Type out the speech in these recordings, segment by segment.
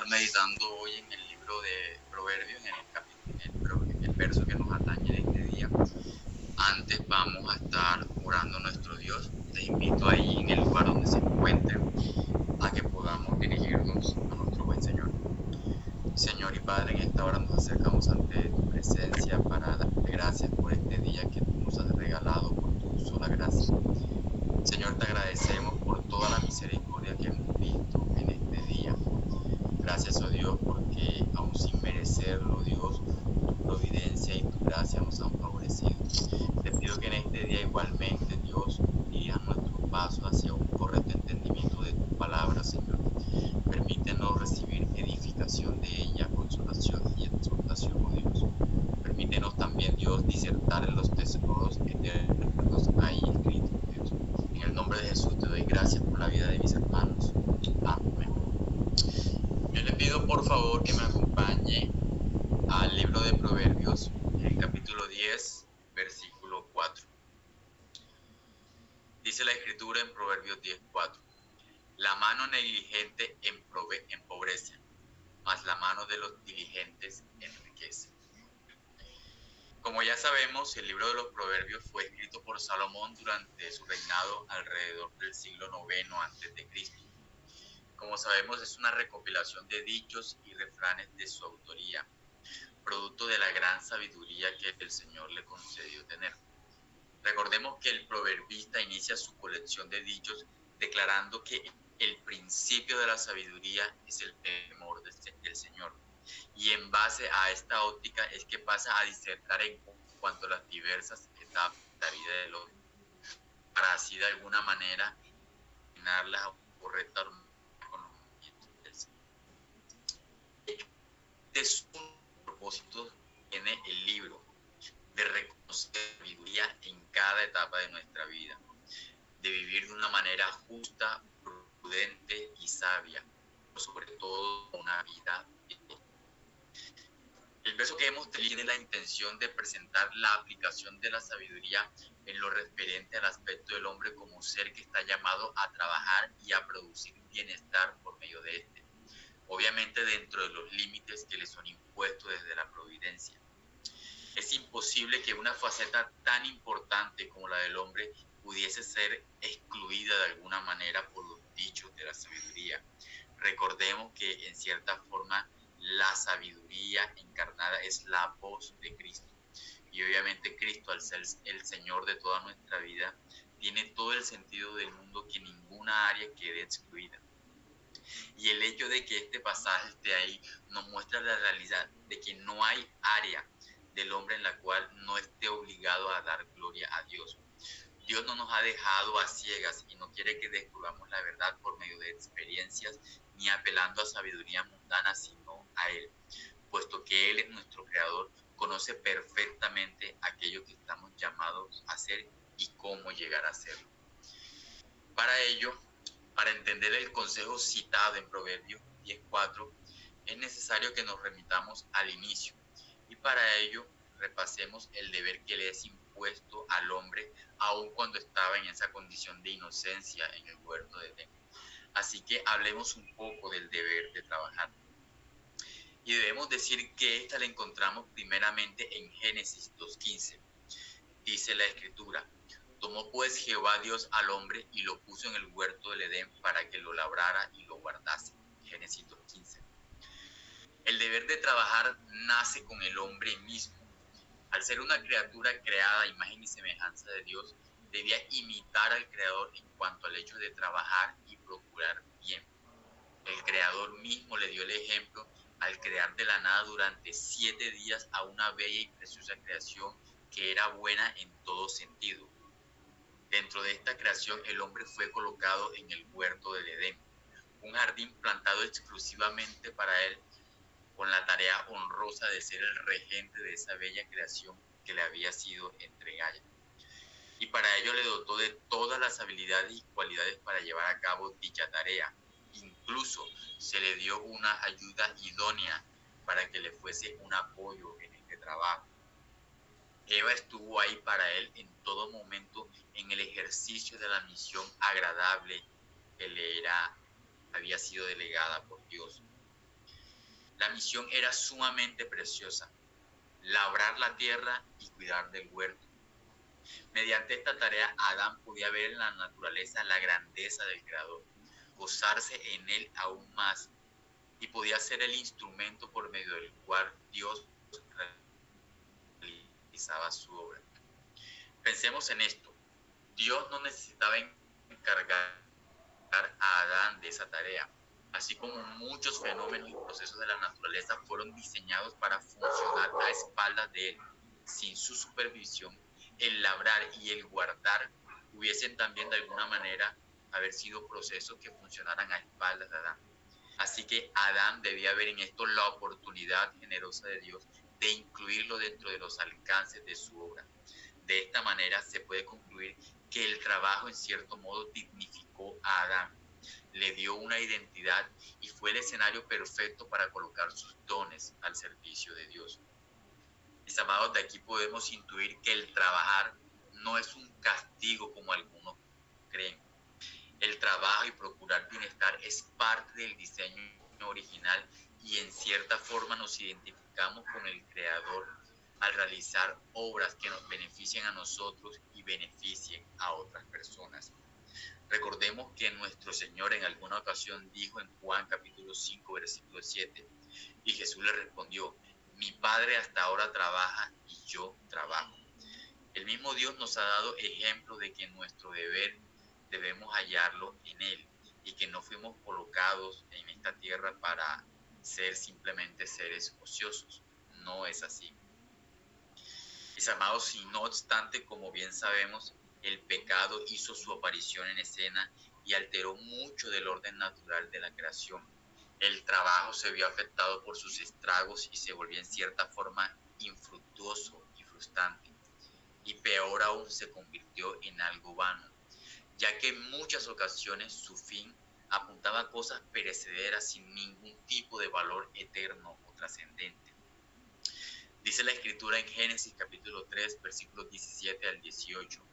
estar meditando hoy en el libro de Proverbios, en el verso que nos atañe en este día. Antes vamos a estar orando a nuestro Dios. Les invito ahí en el lugar donde se encuentren a que podamos dirigirnos a nuestro buen Señor. Señor y Padre, en esta hora nos acercamos ante tu presencia para darte gracias por este día que tú nos has regalado por tu sola gracia. Señor, te agradecemos por toda la misericordia que hemos visto en este día. Gracias, oh Dios, porque aún sin merecerlo, Dios, tu providencia y tu gracia nos han favorecido. Te pido que en este día igualmente, Dios, dirijas nuestros pasos hacia un correcto entendimiento de tu palabra, Señor. Permítenos recibir edificación de ella, consolación y exhortación, oh Dios. Permítenos también, Dios, disertar en los tesoros eternos ahí escritos, Dios. En el nombre de Jesús te doy gracias por la vida de mis hermanos. Amén. Yo le pido por favor que me acompañe al libro de Proverbios, en el capítulo 10, versículo 4. Dice la escritura en Proverbios 10:4. La mano negligente empobrece, mas la mano de los diligentes enriquece. Como ya sabemos, el libro de los Proverbios fue escrito por Salomón durante su reinado alrededor del siglo IX a.C. Como sabemos, es una recopilación de dichos y refranes de su autoría, producto de la gran sabiduría que el Señor le concedió tener. Recordemos que el proverbista inicia su colección de dichos declarando que el principio de la sabiduría es el temor del Señor. Y en base a esta óptica es que pasa a disertar en cuanto a las diversas etapas de la vida del hombre, para así de alguna manera llenarlas a un correcto conocimiento del Señor. De su propósito tiene el libro de reconocer la sabiduría en cada etapa de nuestra vida, de vivir de una manera justa, prudente y sabia, pero sobre todo una vida bien. El verso que hemos tenido tiene la intención de presentar la aplicación de la sabiduría en lo referente al aspecto del hombre como ser que está llamado a trabajar y a producir bienestar por medio de este, obviamente dentro de los límites que le son impuestos desde la providencia. Es imposible que una faceta tan importante como la del hombre pudiese ser excluida de alguna manera por los dichos de la sabiduría. Recordemos que en cierta forma la sabiduría encarnada es la voz de Cristo. Y obviamente Cristo, al ser el Señor de toda nuestra vida, tiene todo el sentido del mundo, que ninguna área quede excluida. Y el hecho de que este pasaje esté ahí nos muestra la realidad de que no hay área del hombre en la cual no esté obligado a dar gloria a Dios. Dios no nos ha dejado a ciegas y no quiere que descubramos la verdad por medio de experiencias ni apelando a sabiduría mundana, sino a Él, puesto que Él es nuestro creador, conoce perfectamente aquello que estamos llamados a hacer y cómo llegar a hacerlo. Para ello, para entender el consejo citado en Proverbios 10:4, es necesario que nos remitamos al inicio y para ello repasemos el deber que le es impuesto al hombre aun cuando estaba en esa condición de inocencia en el huerto de Edén. Así que hablemos un poco del deber de trabajar. Y debemos decir que esta la encontramos primeramente en Génesis 2:15. Dice la escritura: tomó pues Jehová Dios al hombre y lo puso en el huerto del Edén para que lo labrara y lo guardase. Génesis 2:15. El deber de trabajar nace con el hombre mismo. Al ser una criatura creada a imagen y semejanza de Dios, debía imitar al Creador en cuanto al hecho de trabajar y procurar bien. El Creador mismo le dio el ejemplo al crear de la nada durante 7 días a una bella y preciosa creación que era buena en todo sentido. Dentro de esta creación, el hombre fue colocado en el huerto del Edén, un jardín plantado exclusivamente para él, con la tarea honrosa de ser el regente de esa bella creación que le había sido entregada. Y para ello le dotó de todas las habilidades y cualidades para llevar a cabo dicha tarea. Incluso se le dio una ayuda idónea para que le fuese un apoyo en este trabajo. Eva estuvo ahí para él en todo momento en el ejercicio de la misión agradable que había sido delegada por Dios. La misión era sumamente preciosa: labrar la tierra y cuidar del huerto. Mediante esta tarea, Adán podía ver en la naturaleza la grandeza del Creador, gozarse en él aún más, y podía ser el instrumento por medio del cual Dios realizaba su obra. Pensemos en esto: Dios no necesitaba encargar a Adán de esa tarea, así como muchos fenómenos y procesos de la naturaleza fueron diseñados para funcionar a espaldas de él. Sin su supervisión, el labrar y el guardar hubiesen también de alguna manera haber sido procesos que funcionaran a espaldas de Adán. Así que Adán debía ver en esto la oportunidad generosa de Dios de incluirlo dentro de los alcances de su obra. De esta manera se puede concluir que el trabajo en cierto modo dignificó a Adán, le dio una identidad y fue el escenario perfecto para colocar sus dones al servicio de Dios. Mis amados, de aquí podemos intuir que el trabajar no es un castigo como algunos creen. El trabajo y procurar bienestar es parte del diseño original, y en cierta forma nos identificamos con el Creador al realizar obras que nos beneficien a nosotros y beneficien a otras personas. Recordemos que nuestro Señor en alguna ocasión dijo en Juan capítulo 5 versículo 7, y Jesús le respondió: mi Padre hasta ahora trabaja y yo trabajo. El mismo Dios nos ha dado ejemplo de que nuestro deber debemos hallarlo en Él, y que no fuimos colocados en esta tierra para ser simplemente seres ociosos. No es así. Mis amados, y no obstante, como bien sabemos, el pecado hizo su aparición en escena y alteró mucho del orden natural de la creación. El trabajo se vio afectado por sus estragos y se volvió en cierta forma infructuoso y frustrante. Y peor aún, se convirtió en algo vano, ya que en muchas ocasiones su fin apuntaba a cosas perecederas sin ningún tipo de valor eterno o trascendente. Dice la Escritura en Génesis capítulo 3, versículos 17 al 18,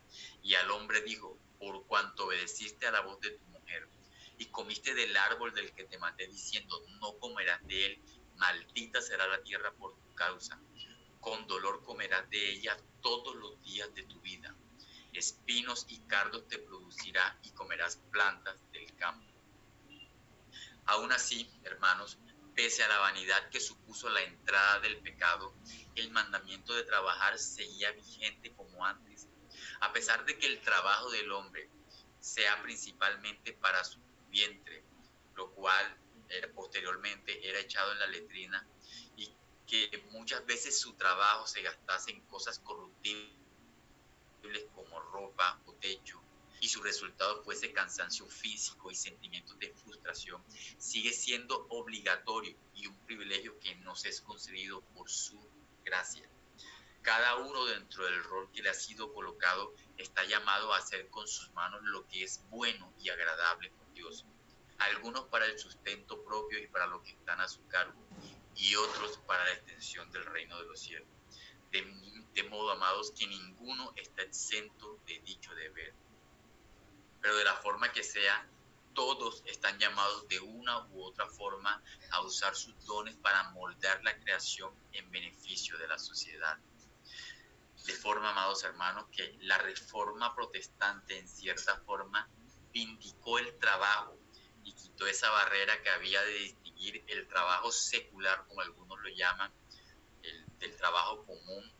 y al hombre dijo: por cuanto obedeciste a la voz de tu mujer, y comiste del árbol del que te mandé diciendo: no comerás de él, maldita será la tierra por tu causa, con dolor comerás de ella todos los días de tu vida, espinos y cardos te producirá, y comerás plantas del campo. Aún así, hermanos, pese a la vanidad que supuso la entrada del pecado, el mandamiento de trabajar seguía vigente como antes. A pesar de que el trabajo del hombre sea principalmente para su vientre, lo cual posteriormente era echado en la letrina, y que muchas veces su trabajo se gastase en cosas corruptibles como ropa o techo, y su resultado fuese cansancio físico y sentimientos de frustración, sigue siendo obligatorio y un privilegio que nos es concedido por su gracia. Cada uno, dentro del rol que le ha sido colocado, está llamado a hacer con sus manos lo que es bueno y agradable con Dios. Algunos para el sustento propio y para los que están a su cargo, y otros para la extensión del reino de los cielos. De modo, amados, que ninguno está exento de dicho deber. Pero de la forma que sea, todos están llamados de una u otra forma a usar sus dones para moldar la creación en beneficio de la sociedad. De forma, amados hermanos, que la reforma protestante en cierta forma vindicó el trabajo y quitó esa barrera que había de distinguir el trabajo secular, como algunos lo llaman, del trabajo común,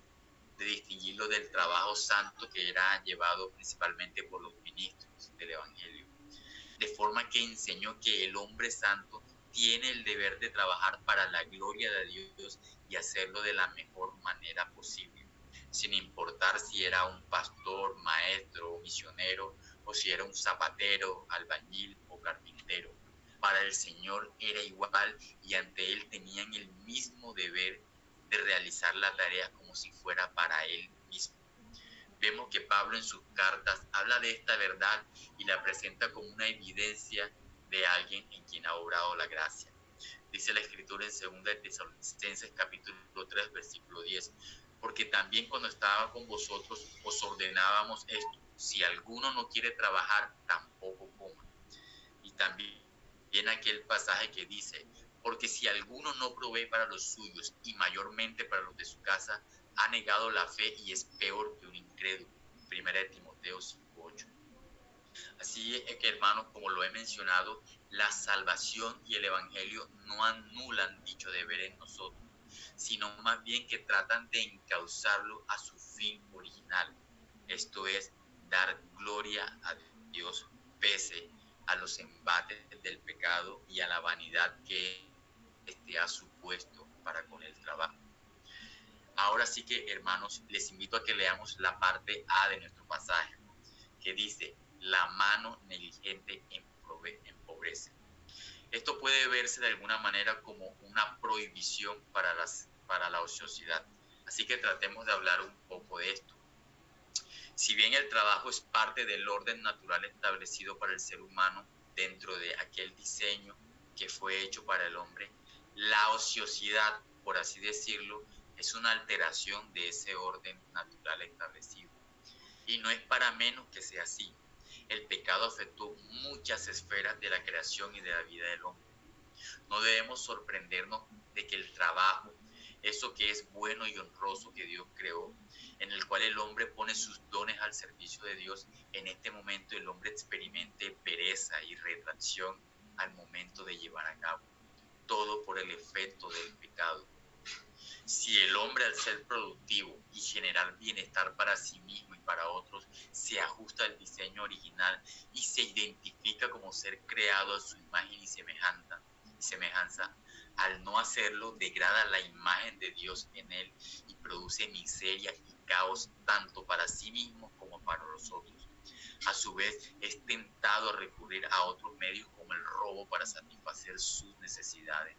de distinguirlo del trabajo santo que era llevado principalmente por los ministros del Evangelio. De forma que enseñó que el hombre santo tiene el deber de trabajar para la gloria de Dios y hacerlo de la mejor manera posible, sin importar si era un pastor, maestro o misionero, o si era un zapatero, albañil o carpintero. Para el Señor era igual, y ante Él tenían el mismo deber de realizar la tarea como si fuera para Él mismo. Vemos que Pablo en sus cartas habla de esta verdad y la presenta como una evidencia de alguien en quien ha obrado la gracia. Dice la Escritura en 2 Tesalonicenses capítulo 3 versículo 10, porque también cuando estaba con vosotros os ordenábamos esto: si alguno no quiere trabajar, tampoco coma. Y también viene aquel pasaje que dice, porque si alguno no provee para los suyos y mayormente para los de su casa, ha negado la fe y es peor que un incrédulo. Primera de Timoteo 5:8. Así es que, hermanos, como lo he mencionado, la salvación y el evangelio no anulan dicho deber en nosotros, sino más bien que tratan de encauzarlo a su fin original. Esto es, dar gloria a Dios pese a los embates del pecado y a la vanidad que éste ha supuesto para con el trabajo. Ahora sí que, hermanos, les invito a que leamos la parte A de nuestro pasaje, que dice, la mano negligente empobrece. Esto puede verse de alguna manera como una prohibición para la ociosidad. Así que tratemos de hablar un poco de esto. Si bien el trabajo es parte del orden natural establecido para el ser humano dentro de aquel diseño que fue hecho para el hombre, la ociosidad, por así decirlo, es una alteración de ese orden natural establecido. Y no es para menos que sea así. El pecado afectó muchas esferas de la creación y de la vida del hombre. No debemos sorprendernos de que el trabajo, eso que es bueno y honroso que Dios creó, en el cual el hombre pone sus dones al servicio de Dios, en este momento el hombre experimente pereza y retracción al momento de llevar a cabo. Todo por el efecto del pecado. Si el hombre, al ser productivo y generar bienestar para sí mismo y para otros, se ajusta al diseño original y se identifica como ser creado a su imagen y semejanza, al no hacerlo degrada la imagen de Dios en él y produce miseria y caos tanto para sí mismo como para los otros. A su vez, es tentado a recurrir a otros medios como el robo para satisfacer sus necesidades.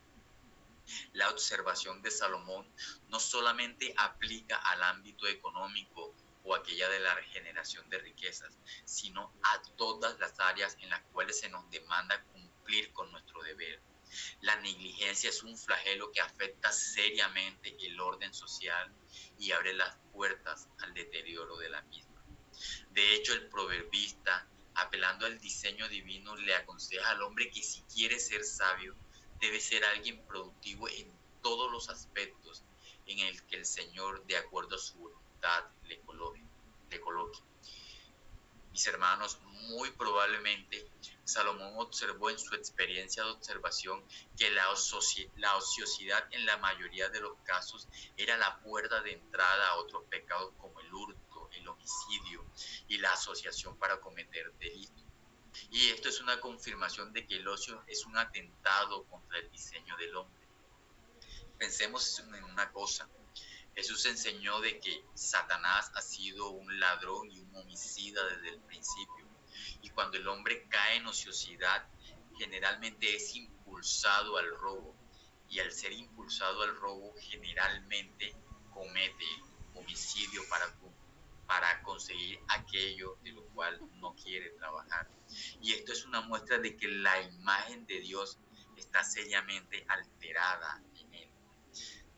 La observación de Salomón no solamente aplica al ámbito económico o aquella de la generación de riquezas, sino a todas las áreas en las cuales se nos demanda cumplir con nuestro deber. La negligencia es un flagelo que afecta seriamente el orden social y abre las puertas al deterioro de la misma. De hecho, el proverbista, apelando al diseño divino, le aconseja al hombre que si quiere ser sabio, debe ser alguien productivo en todos los aspectos en el que el Señor, de acuerdo a su voluntad, le coloque. Mis hermanos, muy probablemente Salomón observó en su experiencia de observación que la ociosidad en la mayoría de los casos era la puerta de entrada a otros pecados como el hurto, el homicidio y la asociación para cometer delitos. Y esto es una confirmación de que el ocio es un atentado contra el diseño del hombre. Pensemos en una cosa. Jesús enseñó de que Satanás ha sido un ladrón y un homicida desde el principio. Y cuando el hombre cae en ociosidad, generalmente es impulsado al robo. Y al ser impulsado al robo, generalmente comete homicidio para conseguir aquello de lo cual no quiere trabajar. Y esto es una muestra de que la imagen de Dios está seriamente alterada en él.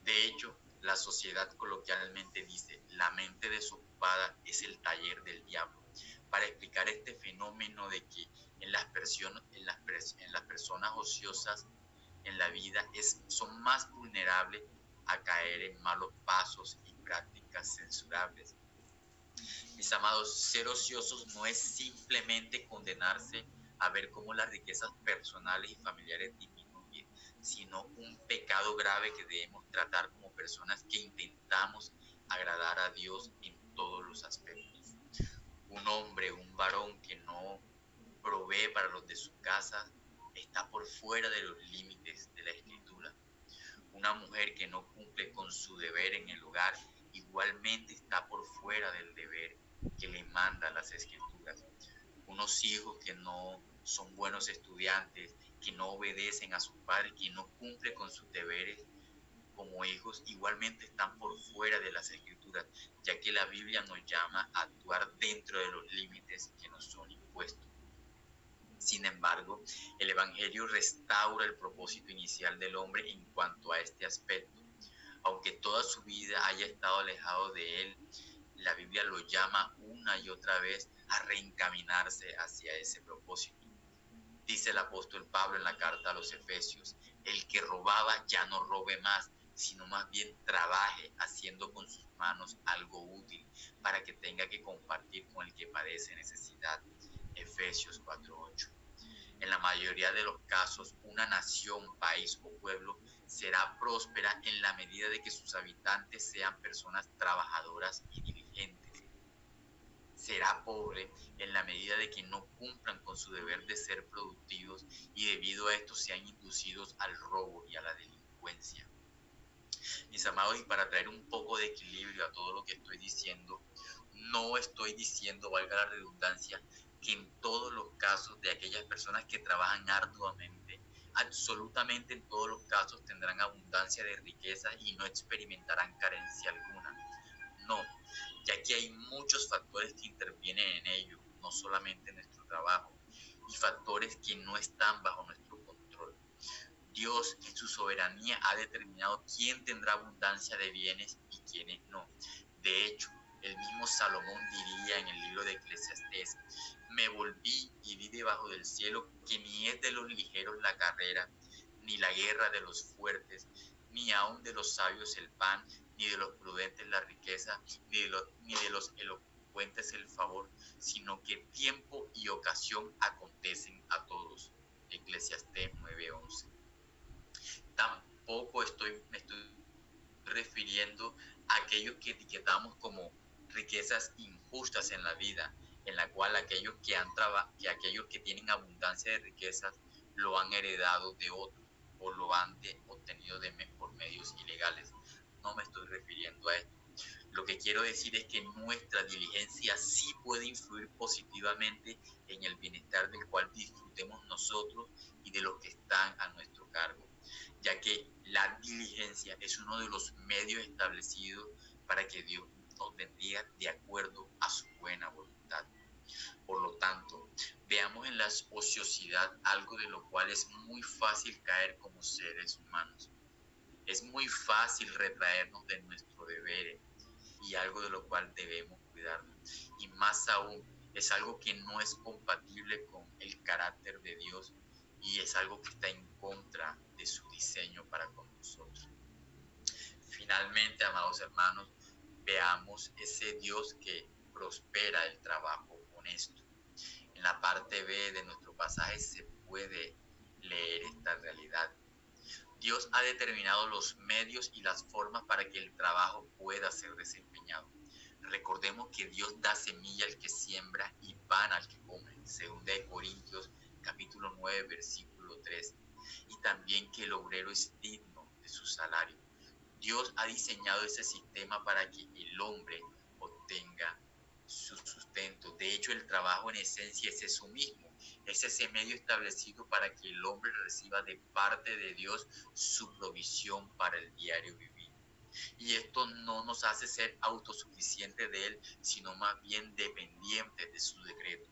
De hecho, la sociedad coloquialmente dice, la mente desocupada es el taller del diablo, para explicar este fenómeno de que en las personas ociosas en la vida son más vulnerables a caer en malos pasos y prácticas censurables. Mis amados, ser ociosos no es simplemente condenarse a ver cómo las riquezas personales y familiares disminuyen, sino un pecado grave que debemos tratar como personas que intentamos agradar a Dios en todos los aspectos. Un hombre, un varón que no provee para los de su casa está por fuera de los límites de la Escritura. Una mujer que no cumple con su deber en el hogar igualmente está por fuera del deber que le manda las Escrituras. Unos hijos que no son buenos estudiantes, que no obedecen a sus padres, que no cumplen con sus deberes como hijos, igualmente están por fuera de las Escrituras, ya que la Biblia nos llama a actuar dentro de los límites que nos son impuestos. Sin embargo, el Evangelio restaura el propósito inicial del hombre en cuanto a este aspecto. Aunque toda su vida haya estado alejado de él, la Biblia lo llama una y otra vez a reencaminarse hacia ese propósito. Dice el apóstol Pablo en la carta a los Efesios: el que robaba ya no robe más, sino más bien trabaje haciendo con sus manos algo útil para que tenga que compartir con el que padece necesidad. Efesios 4:8. En la mayoría de los casos, una nación, país o pueblo será próspera en la medida de que sus habitantes sean personas trabajadoras y diligentes. Será pobre en la medida de que no cumplan con su deber de ser productivos y debido a esto sean inducidos al robo y a la delincuencia. Mis amados, y para traer un poco de equilibrio a todo lo que estoy diciendo, no estoy diciendo, valga la redundancia, que en todos los casos de aquellas personas que trabajan arduamente, absolutamente en todos los casos tendrán abundancia de riqueza y no experimentarán carencia alguna. No, ya que hay muchos factores que intervienen en ello, no solamente nuestro trabajo, y factores que no están bajo nuestro control. Dios en su soberanía ha determinado quién tendrá abundancia de bienes y quiénes no. De hecho, el mismo Salomón diría en el libro de Eclesiastés: me volví y vi debajo del cielo que ni es de los ligeros la carrera, ni la guerra de los fuertes, ni aun de los sabios el pan, ni de los prudentes la riqueza, ni de los elocuentes el favor, sino que tiempo y ocasión acontecen a todos. Eclesiastés 9:11. Tampoco me estoy refiriendo a aquellos que etiquetamos como riquezas injustas en la vida, en la cual aquellos que tienen abundancia de riquezas lo han heredado de otros o lo han obtenido por medios ilegales. No me estoy refiriendo a esto. Lo que quiero decir es que nuestra diligencia sí puede influir positivamente en el bienestar del cual disfrutemos nosotros y de los que están a nuestro cargo, ya que la diligencia es uno de los medios establecidos para que Dios nos bendiga de acuerdo a su buena voluntad. Por lo tanto, veamos en la ociosidad algo de lo cual es muy fácil caer como seres humanos. Es muy fácil retraernos de nuestro deber y algo de lo cual debemos cuidarnos. Y más aún, es algo que no es compatible con el carácter de Dios y es algo que está en contra de su diseño para con nosotros. Finalmente, amados hermanos, veamos ese Dios que prospera el trabajo honesto. En la parte B de nuestro pasaje se puede leer esta realidad. Dios ha determinado los medios y las formas para que el trabajo pueda ser desempeñado. Recordemos que Dios da semilla al que siembra y pan al que come, según de Corintios capítulo 9, versículo 3. Y también que el obrero es digno de su salario. Dios ha diseñado ese sistema para que el hombre obtenga su sustento. De hecho, el trabajo en esencia es eso mismo. Es ese medio establecido para que el hombre reciba de parte de Dios su provisión para el diario vivir. Y esto no nos hace ser autosuficientes de Él, sino más bien dependientes de su decreto.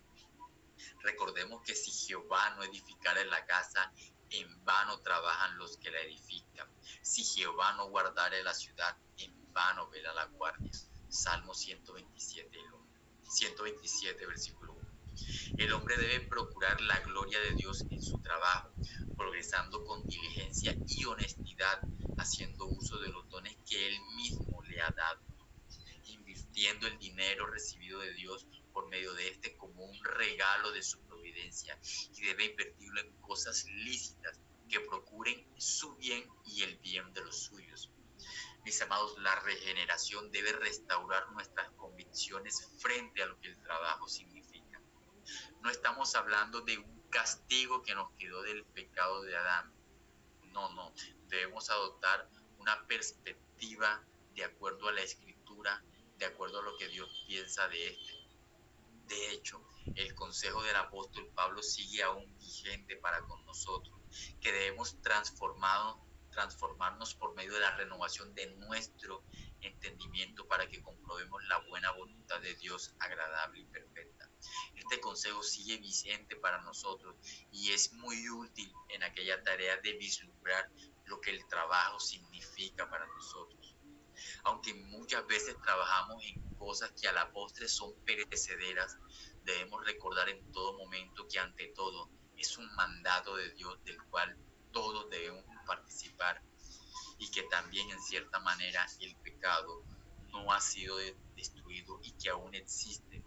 Recordemos que si Jehová no edificare la casa, en vano trabajan los que la edifican. Si Jehová no guardare la ciudad, en vano vela la guardia. Salmo 127, versículo 1. El hombre debe procurar la gloria de Dios en su trabajo, progresando con diligencia y honestidad, haciendo uso de los dones que Él mismo le ha dado, invirtiendo el dinero recibido de Dios por medio de este como un regalo de su providencia, y debe invertirlo en cosas lícitas que procuren su bien y el bien de los suyos. Mis amados, la regeneración debe restaurar nuestras convicciones frente a lo que el trabajo significa. No estamos hablando de un castigo que nos quedó del pecado de Adán. No. Debemos adoptar una perspectiva de acuerdo a la Escritura, de acuerdo a lo que Dios piensa de este. De hecho, el consejo del apóstol Pablo sigue aún vigente para con nosotros, que debemos transformarnos por medio de la renovación de nuestro entendimiento para que comprobemos la buena voluntad de Dios agradable y perfecta. Este consejo sigue vigente para nosotros y es muy útil en aquella tarea de vislumbrar lo que el trabajo significa para nosotros. Aunque muchas veces trabajamos en cosas que a la postre son perecederas, debemos recordar en todo momento que ante todo es un mandato de Dios del cual todos debemos participar, y que también en cierta manera el pecado no ha sido destruido y que aún existe,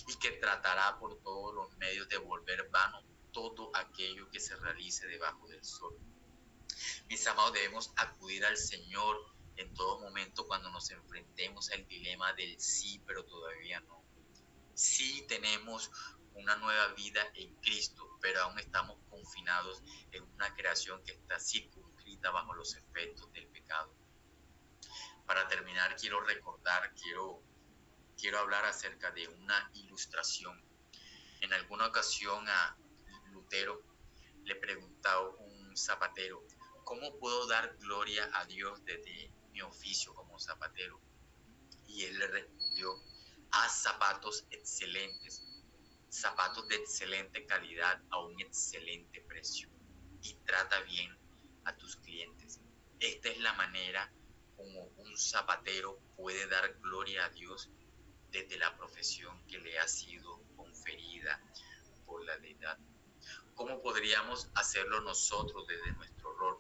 y que tratará por todos los medios de volver vano todo aquello que se realice debajo del sol. Mis amados, debemos acudir al Señor en todo momento cuando nos enfrentemos al dilema del sí, pero todavía no. Sí tenemos una nueva vida en Cristo, pero aún estamos confinados en una creación que está circunscrita bajo los efectos del pecado. Para terminar, quiero hablar acerca de una ilustración. En alguna ocasión a Lutero le preguntaba un zapatero: ¿cómo puedo dar gloria a Dios desde mi oficio como zapatero? Y él le respondió: haz zapatos excelentes, zapatos de excelente calidad a un excelente precio, y trata bien a tus clientes. Esta es la manera como un zapatero puede dar gloria a Dios desde la profesión que le ha sido conferida por la deidad. ¿Cómo podríamos hacerlo nosotros desde nuestro rol?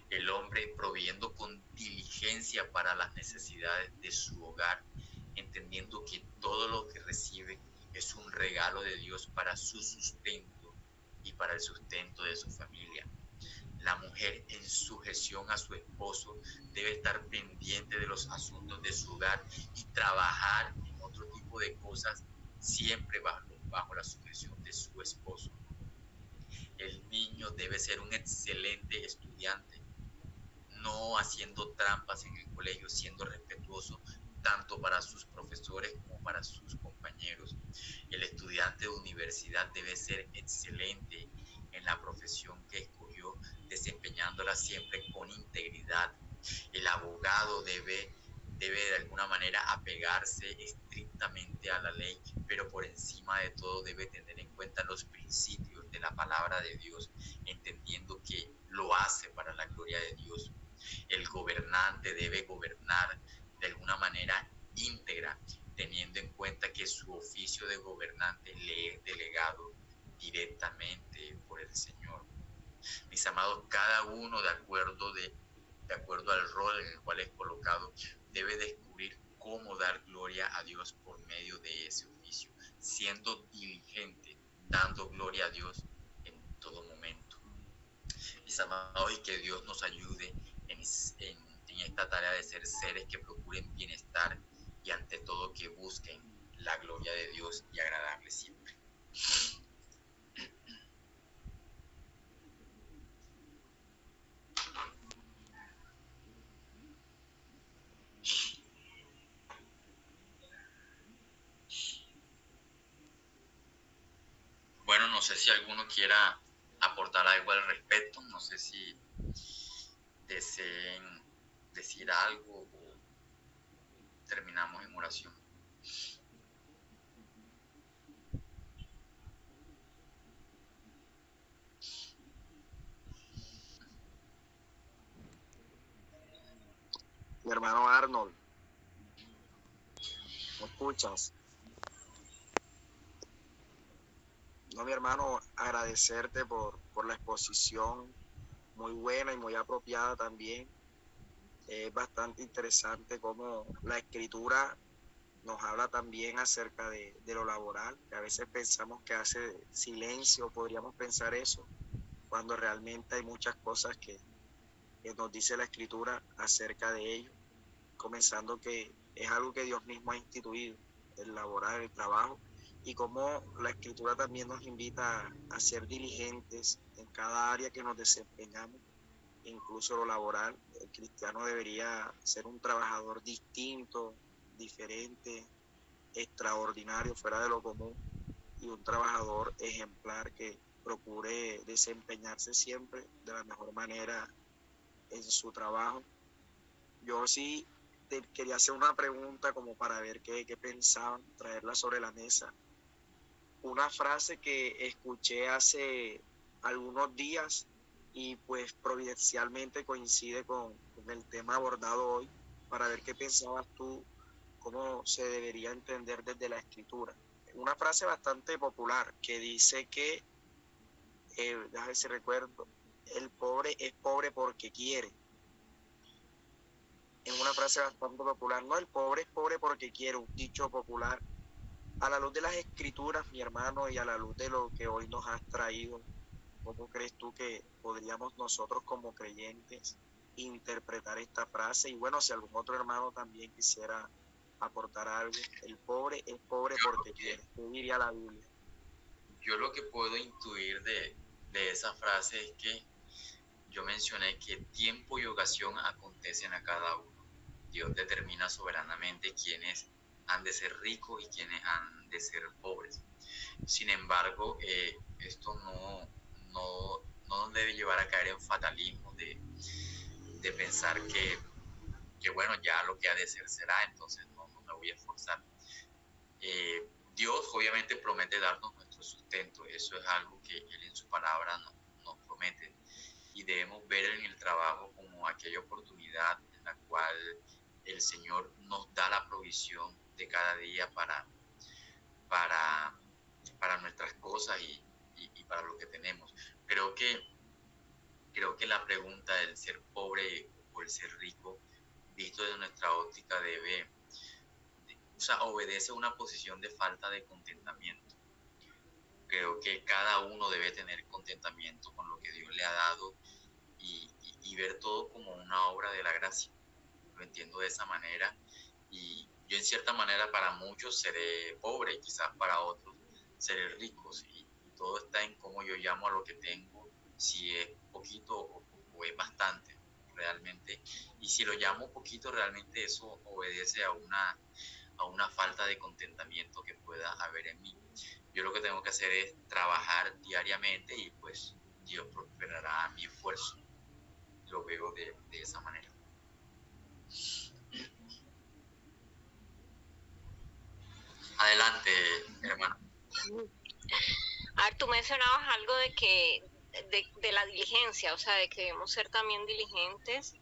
El hombre proveyendo con diligencia para las necesidades de su hogar, entendiendo que todo lo que recibe es un regalo de Dios para su sustento y para el sustento de su familia. La mujer, en sujeción a su esposo, debe estar pendiente de los asuntos de su hogar y trabajar en otro tipo de cosas, siempre bajo la sujeción de su esposo. El niño debe ser un excelente estudiante, no haciendo trampas en el colegio, siendo respetuoso tanto para sus profesores como para sus compañeros. El estudiante de universidad debe ser excelente en la profesión que escogió, desempeñándola siempre con integridad. El abogado debe de alguna manera apegarse estrictamente a la ley, pero por encima de todo debe tener en cuenta los principios de la palabra de Dios, entendiendo que lo hace para la gloria de Dios. El gobernante debe gobernar de alguna manera íntegra, teniendo en cuenta que su oficio de gobernante le es delegado directamente por el Señor. Mis amados, cada uno de acuerdo al rol en el cual es colocado, debe descubrir cómo dar gloria a Dios por medio de ese oficio, siendo diligente, dando gloria a Dios en todo momento. Mis amados, y que Dios nos ayude en esta tarea de ser seres que procuren bienestar y ante todo que busquen la gloria de Dios y agradarle siempre. Bueno, no sé si alguno quiera aportar algo al respecto, no sé si deseen decir algo o terminamos en oración. Mi hermano Arnold, ¿me escuchas? No, mi hermano, agradecerte por la exposición, muy buena y muy apropiada también. Es bastante interesante cómo la escritura nos habla también acerca de lo laboral, que a veces pensamos que hace silencio, podríamos pensar eso, cuando realmente hay muchas cosas que nos dice la escritura acerca de ello, comenzando que es algo que Dios mismo ha instituido, el laborar, el trabajo, y cómo la escritura también nos invita a ser diligentes en cada área que nos desempeñamos, incluso lo laboral. El cristiano debería ser un trabajador distinto, diferente, extraordinario, fuera de lo común, y un trabajador ejemplar que procure desempeñarse siempre de la mejor manera en su trabajo. Yo sí te quería hacer una pregunta como para ver qué pensaban, traerla sobre la mesa. Una frase que escuché hace algunos días y pues providencialmente coincide con el tema abordado hoy, para ver qué pensabas tú, cómo se debería entender desde la escritura. Una frase bastante popular que dice que déjame ver si recuerdo, el pobre es pobre porque quiere. En una frase bastante popular, no, el pobre es pobre porque quiere, un dicho popular. A la luz de las escrituras, mi hermano, y a la luz de lo que hoy nos has traído, ¿cómo crees tú que podríamos nosotros como creyentes interpretar esta frase? Y bueno, si algún otro hermano también quisiera aportar algo, el pobre es pobre porque quiere. ¿Qué diría la Biblia? Yo lo que puedo intuir de esa frase es que yo mencioné que tiempo y ocasión acontecen a cada uno. Dios determina soberanamente quiénes han de ser ricos y quiénes han de ser pobres. Sin embargo, esto no nos debe llevar a caer en fatalismo de pensar que, bueno, ya lo que ha de ser será, entonces no me voy a esforzar. Dios obviamente promete darnos nuestro sustento, eso es algo que Él en su palabra nos promete, y debemos ver en el trabajo como aquella oportunidad en la cual el Señor nos da la provisión de cada día para nuestras cosas y para lo que tenemos. Creo que la pregunta del ser pobre o el ser rico, visto desde nuestra óptica, obedece a una posición de falta de contentamiento. Creo que cada uno debe tener contentamiento con lo que Dios le ha dado y ver todo como una obra de la gracia. Lo entiendo de esa manera, y yo en cierta manera para muchos seré pobre, quizás para otros seré rico, y todo está en cómo yo llamo a lo que tengo, si es poquito o es bastante realmente, y si lo llamo poquito realmente eso obedece a una falta de contentamiento que pueda haber en mí. Yo lo que tengo que hacer es trabajar diariamente y pues Dios prosperará mi esfuerzo. Lo veo de esa manera. Adelante, hermano. A ver, tú mencionabas algo de que de la diligencia, o sea, de que debemos ser también diligentes,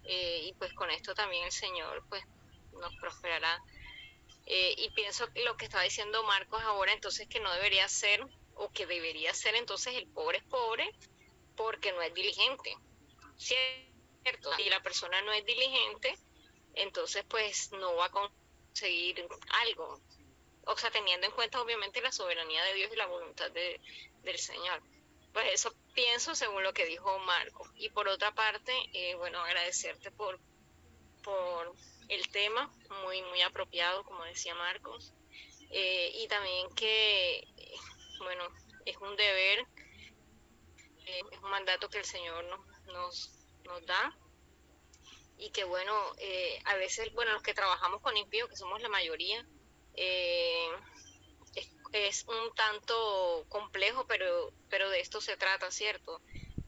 y pues con esto también el Señor pues nos prosperará. Y pienso que lo que estaba diciendo Marcos ahora, entonces que no debería ser, o que debería ser entonces el pobre es pobre porque no es diligente, ¿cierto? Y la persona no es diligente, entonces pues no va a conseguir algo, o sea, teniendo en cuenta obviamente la soberanía de Dios y la voluntad del Señor. Pues eso pienso según lo que dijo Marco. Y por otra parte, bueno, agradecerte por el tema, muy, muy apropiado, como decía Marcos. Y también que, bueno, es un deber, es un mandato que el Señor nos da. Y que, bueno, a veces, bueno, los que trabajamos con impíos, que somos la mayoría, es un tanto complejo, pero de esto se trata, ¿cierto?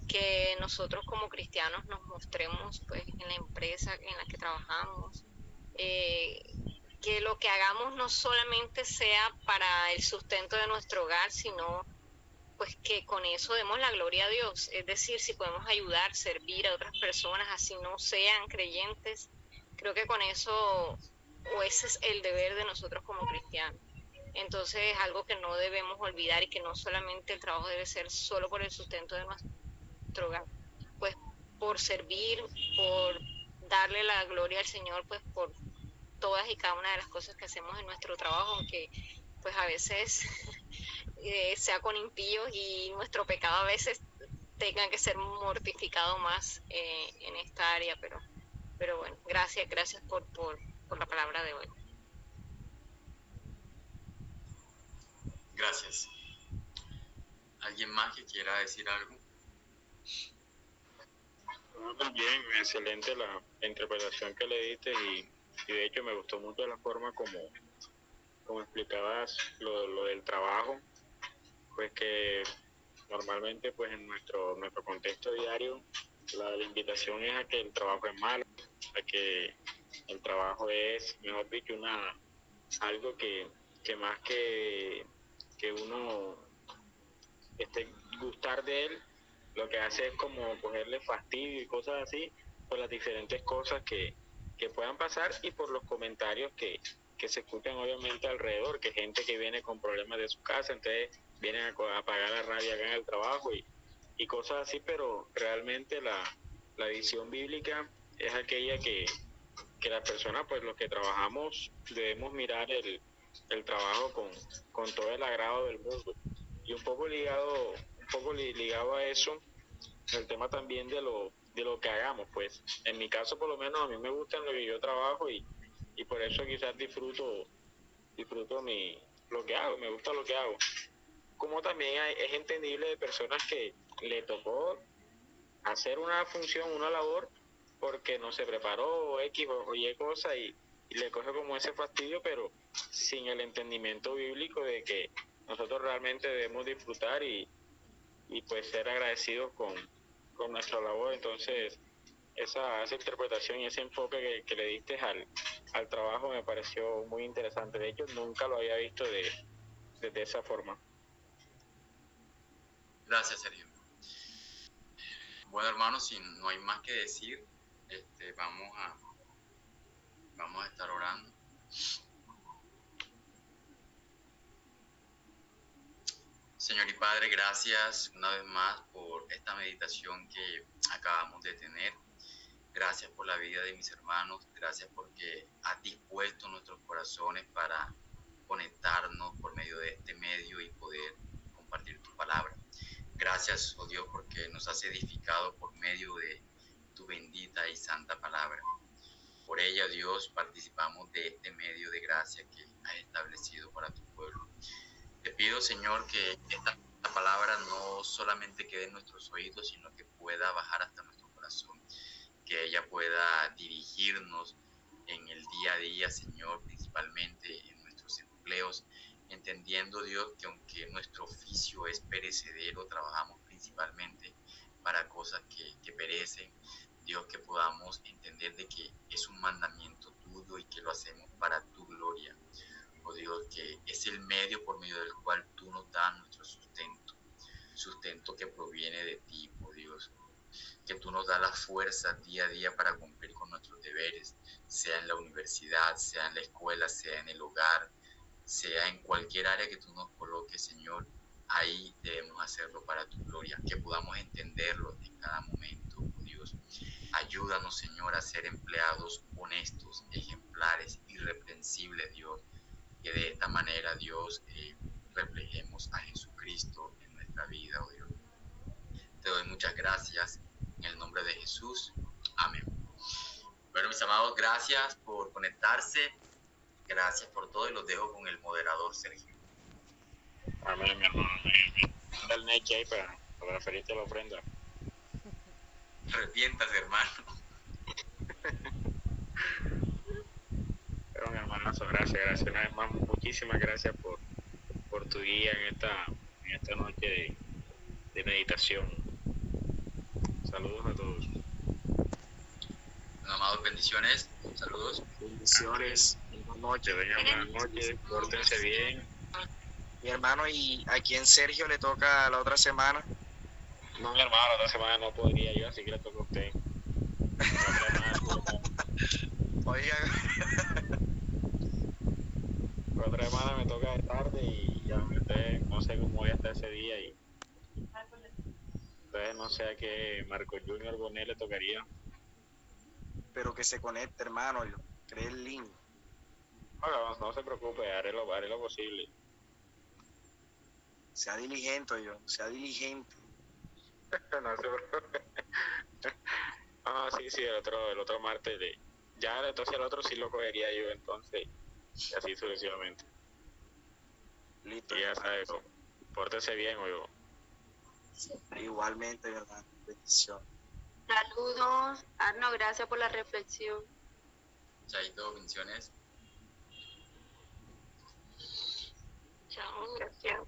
Que nosotros como cristianos nos mostremos pues en la empresa en la que trabajamos, que lo que hagamos no solamente sea para el sustento de nuestro hogar, sino pues que con eso demos la gloria a Dios. Es decir, si podemos ayudar, servir a otras personas, así no sean creyentes, creo que con eso, o ese es el deber de nosotros como cristianos. Entonces es algo que no debemos olvidar, y que no solamente el trabajo debe ser solo por el sustento de nuestro hogar, pues por servir, por darle la gloria al Señor, pues por todas y cada una de las cosas que hacemos en nuestro trabajo, aunque pues a veces sea con impíos y nuestro pecado a veces tenga que ser mortificado más en esta área, pero bueno, gracias por la palabra de hoy. Gracias. ¿Alguien más que quiera decir algo? Muy bien, excelente la interpretación que le diste, y de hecho me gustó mucho la forma como explicabas lo del trabajo, pues que normalmente pues en nuestro contexto diario la invitación es a que el trabajo es malo, a que el trabajo es, mejor dicho, algo que más que uno gustar de él, lo que hace es como cogerle fastidio y cosas así por las diferentes cosas que puedan pasar, y por los comentarios que se escuchan obviamente alrededor, que gente que viene con problemas de su casa, entonces vienen a pagar la rabia acá en el trabajo, y cosas así, pero realmente la visión bíblica es aquella que las personas, pues los que trabajamos, debemos mirar el trabajo con todo el agrado del mundo. Y un poco ligado a eso, el tema también de lo que hagamos, pues en mi caso por lo menos a mí me gusta en lo que yo trabajo y por eso quizás disfruto lo que hago, me gusta lo que hago. Como también es entendible de personas que le tocó hacer una función, una labor, porque no se preparó X o Y cosa y le coge como ese fastidio, pero sin el entendimiento bíblico de que nosotros realmente debemos disfrutar y pues ser agradecidos con nuestra labor. Entonces esa interpretación y ese enfoque que le diste al trabajo me pareció muy interesante. De hecho, nunca lo había visto de esa forma. Gracias, Sergio. Bueno, hermanos, si no hay más que decir, vamos a estar orando. Señor y Padre, gracias una vez más por esta meditación que acabamos de tener. Gracias por la vida de mis hermanos. Gracias porque has dispuesto nuestros corazones para conectarnos por medio de este medio y poder compartir tu palabra. Gracias, oh Dios, porque nos has edificado por medio de tu bendita y santa palabra. Por ella, Dios, participamos de este medio de gracia que has establecido para tu pueblo. Te pido, Señor, que esta palabra no solamente quede en nuestros oídos, sino que pueda bajar hasta nuestro corazón, que ella pueda dirigirnos en el día a día, Señor, principalmente en nuestros empleos, entendiendo, Dios, que aunque nuestro oficio es perecedero, trabajamos principalmente para cosas que perecen. Dios, que podamos entender de que es un mandamiento tuyo y que lo hacemos para tu gloria. Oh Dios, que es el medio por medio del cual tú nos das nuestro sustento que proviene de ti, oh Dios, que tú nos das la fuerza día a día para cumplir con nuestros deberes, sea en la universidad, sea en la escuela, sea en el hogar, sea en cualquier área que tú nos coloques, Señor. Ahí debemos hacerlo para tu gloria, que podamos entenderlo en cada momento, oh Dios. Ayúdanos, Señor, a ser empleados honestos, ejemplares, irreprensibles, Dios, que de esta manera, Dios, reflejemos a Jesucristo en nuestra vida, oh Dios. Te doy muchas gracias en el nombre de Jesús. Amén. Bueno, mis amados, gracias por conectarse. Gracias por todo y los dejo con el moderador Sergio. Amén, mi hermano. Dale neche ahí para referirte a la ofrenda. Arrepiéntase, hermano. Pero mi hermanazo, gracias una vez más, muchísimas gracias por tu guía en esta noche de meditación. Saludos a todos. Bueno, amados, bendiciones, saludos. Bendiciones, buenas noches. Buenas noches, pórtense bien. Mi hermano, ¿y a quién Sergio le toca la otra semana? No, mi hermano, la otra semana no podría yo, así que le toca a usted. Oiga. La otra semana me toca de tarde y ya no sé cómo voy a estar ese día y entonces no sé a qué Marco Junior Bonet le tocaría. Pero que se conecte, hermano, yo cree el link. No se preocupe, haré lo posible. Sea diligente, yo, sea diligente. No se preocupe. Sí, el otro martes ya entonces el otro sí lo cogería yo entonces y así sucesivamente. Listo. Y ya sabes, pórtese bien, oigo. Igualmente, ¿verdad? Bendición. Saludos, Arno, gracias por la reflexión. Chaito, bendiciones. Chao, gracias.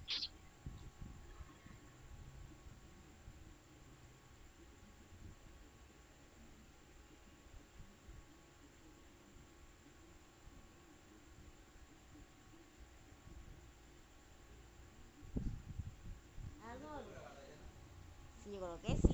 Sí, yo creo que sí.